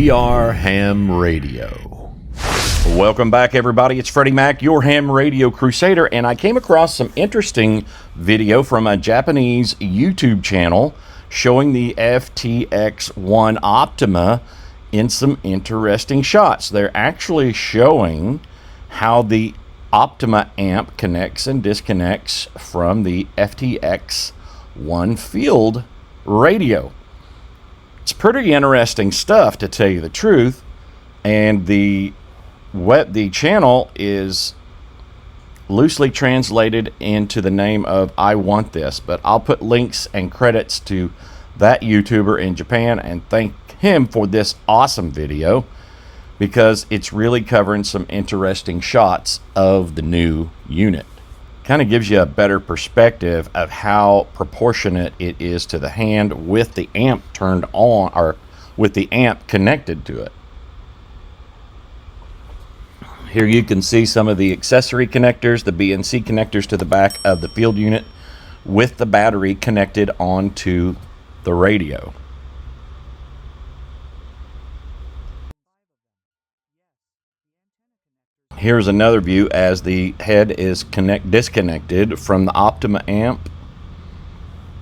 We are Ham Radio. Welcome back, everybody. It's Freddie Mac, your Ham Radio Crusader, and I came across some interesting video from a Japanese YouTube channel showing the FTX-1 Optima in some interesting shots. They're actually showing how the Optima amp connects and disconnects from the FTX-1 field radio. It's pretty interesting stuff, to tell you the truth, and the channel is loosely translated into the name of I Want This, but I'll put links and credits to that YouTuber in Japan and thank him for this awesome video, because it's really covering some interesting shots of the new unit. Kind of gives you a better perspective of how proportionate it is to the hand with the amp turned on, or with the amp connected to it. Here you can see some of the accessory connectors, the BNC connectors to the back of the field unit with the battery connected onto the radio. Here's another view as the head is disconnected from the Optima amp.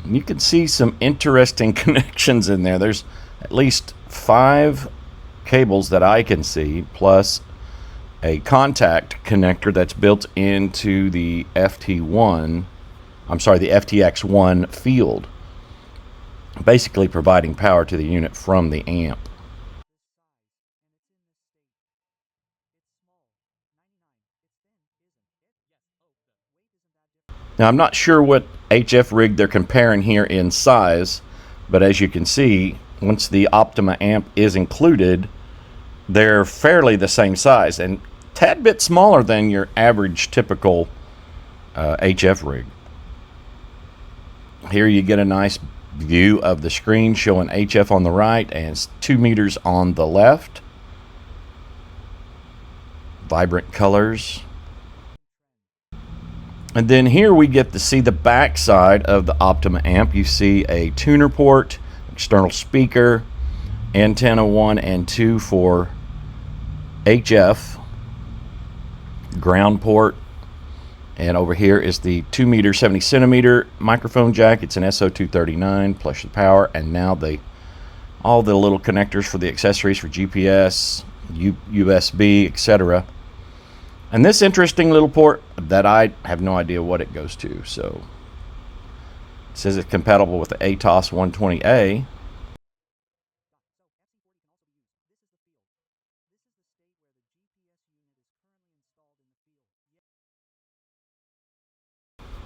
And you can see some interesting connections in there. There's at least 5 cables that I can see, plus a contact connector that's built into the FTX-1 field, basically providing power to the unit from the amp. Now, I'm not sure what HF rig they're comparing here in size, but as you can see, once the Optima amp is included, they're fairly the same size and a tad bit smaller than your average typical HF rig. Here you get a nice view of the screen showing HF on the right and 2 meters on the left. Vibrant colors. And then here we get to see the back side of the Optima amp. You see a tuner port, external speaker, antenna 1 and 2 for HF, ground port, and over here is the 2 meter 70 centimeter microphone jack. It's an SO239 plus the power, and now all the little connectors for the accessories for GPS, USB, etc. And this interesting little port that I have no idea what it goes to. So it says it's compatible with the ATOS 120A.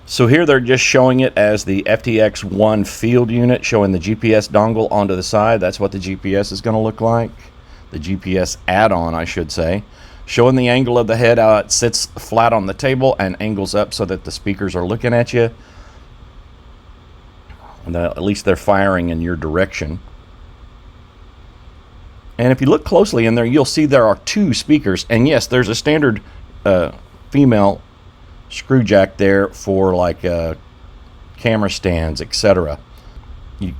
So here they're just showing it as the FTX-1 field unit, showing the GPS dongle onto the side. That's what the GPS is going to look like. The GPS add-on, I should say. Showing the angle of the head, how it sits flat on the table and angles up so that the speakers are looking at you. And at least they're firing in your direction. And if you look closely in there, you'll see there are 2 speakers. And yes, there's a standard female screw jack there for like camera stands, etc.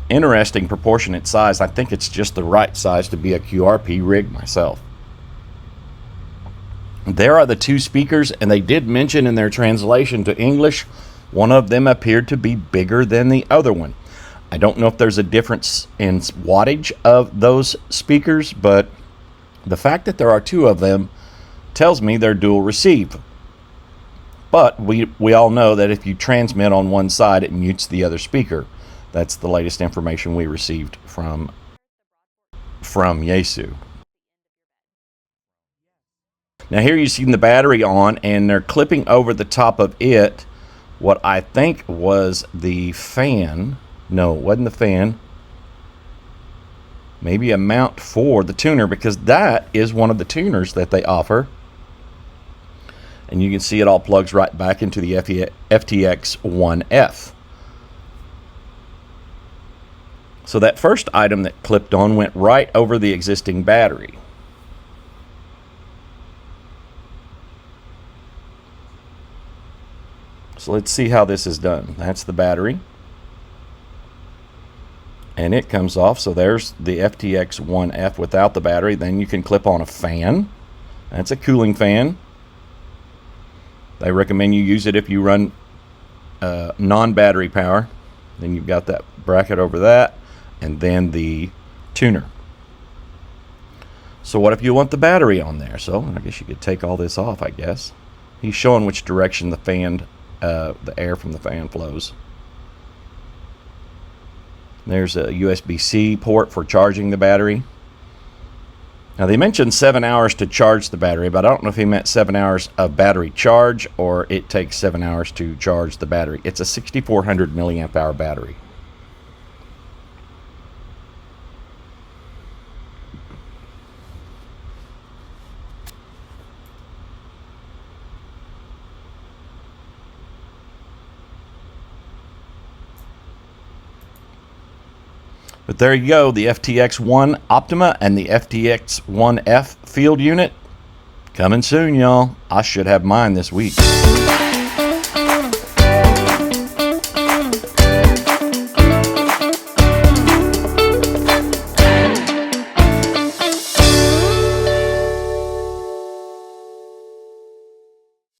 Interesting proportionate size. I think it's just the right size to be a QRP rig myself. There are the 2 speakers, and they did mention in their translation to English, one of them appeared to be bigger than the other one. I don't know if there's a difference in wattage of those speakers, but the fact that there are 2 of them tells me they're dual receive. But we all know that if you transmit on one side, it mutes the other speaker. That's the latest information we received from Yaesu. Now here you see the battery on, and they're clipping over the top of it what I think was the fan. No, it wasn't the fan. Maybe a mount for the tuner, because that is one of the tuners that they offer. And you can see it all plugs right back into the FTX-1F. So that first item that clipped on went right over the existing battery. So let's see how this is done. That's the battery. and it comes off. So there's the FTX-1F without the battery. Then you can clip on a fan. That's a cooling fan. They recommend you use it if you run non-battery power. Then you've got that bracket over that, and then the tuner. So what if you want the battery on there? So I guess you could take all this off, I guess. He's showing which direction the fan, the air from the fan flows. There's a USB-C port for charging the battery. Now, they mentioned 7 hours to charge the battery, but I don't know if he meant 7 hours of battery charge or it takes 7 hours to charge the battery. It's a 6,400 milliamp hour battery. But there you go, the FTX-1 Optima and the FTX-1F field unit. Coming soon, y'all. I should have mine this week.